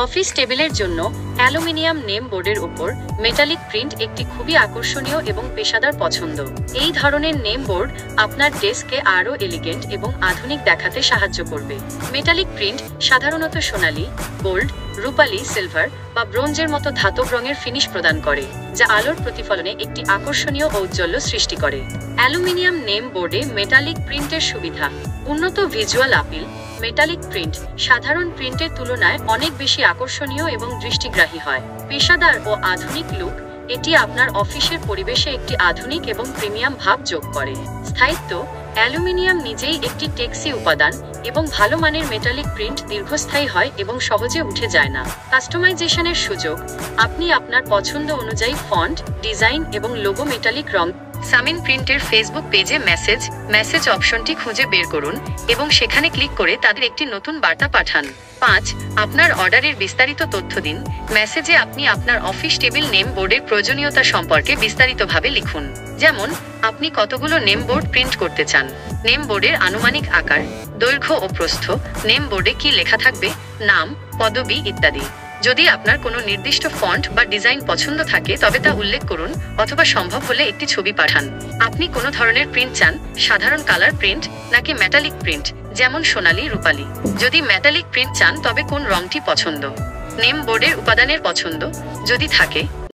Office টেবিলের জন্য aluminium name বোর্ডের উপর মেটালিক প্রিন্ট একটি খুবই আকর্ষণীয় এবং পেশাদার পছন্দ। এই ধরনের নেম বোর্ড আপনার ডেস্ককে আরও এলিগেন্ট এবং আধুনিক দেখাতে সাহায্য করবে। মেটালিক প্রিন্ট সাধারণত সোনালী, গোল্ড, রূপালী, সিলভার বা ব্রোঞ্জের মতো ধাতব রঙের ফিনিশ প্রদান করে, যা আলোর প্রতিফলনে একটি আকর্ষণীয় ঔজ্জ্বল্য সৃষ্টি করে। অ্যালুমিনিয়াম নেম বোর্ডে মেটালিক প্রিন্টের সুবিধা: উন্নত ভিজুয়াল আপিল। মেটালিক প্রিন্ট সাধারণ প্রিন্টের তুলনায় অনেক বেশি আকর্ষণীয় এবং দৃষ্টিগ্রাহী হয়। পেশাদার ও আধুনিক লুক: এটি আপনার অফিসের পরিবেশে একটি আধুনিক এবং প্রিমিয়াম ভাব যোগ করে। স্থায়িত্ব: অ্যালুমিনিয়াম নিজেই একটি টেকসই উপাদান এবং ভালো মানের মেটালিক প্রিন্ট দীর্ঘস্থায়ী হয় এবং সহজে উঠে যায় না। কাস্টমাইজেশনের সুযোগ: আপনি আপনার পছন্দ অনুযায়ী ফন্ট, ডিজাইন এবং লোগো মেটালিক রং। সামিন প্রিন্টের ফেসবুক পেজে মেসেজ অপশনটি খুঁজে বের করুন এবং সেখানে ক্লিক করে তাদের একটি নতুন বার্তা পাঠান। 5. আপনার অর্ডারের বিস্তারিত তথ্য দিন। মেসেজে আপনি আপনার অফিস টেবিল নেম বোর্ডের প্রয়োজনীয়তা সম্পর্কে বিস্তারিতভাবে লিখুন, যেমন আপনি কতগুলো নেম বোর্ড প্রিন্ট করতে চান, নেম বোর্ডের আনুমানিক আকার, দৈর্ঘ্য ও প্রস্থ, নেম বোর্ডে কি লেখা থাকবে, নাম, পদবি ইত্যাদি। যদি আপনার কোনো নির্দিষ্ট ফন্ট বা ডিজাইন পছন্দ থাকে তবে তা উল্লেখ করুন, অথবা সম্ভব হলে একটি ছবি পাঠান। আপনি কোনো ধরনের প্রিন্ট চান, সাধারণ কালার প্রিন্ট নাকি মেটালিক প্রিন্ট, যেমন সোনালী, রূপালী? যদি মেটালিক প্রিন্ট চান তবে কোন রংটি পছন্দ? নেম বোর্ডের উপাদানের পছন্দ যদি থাকে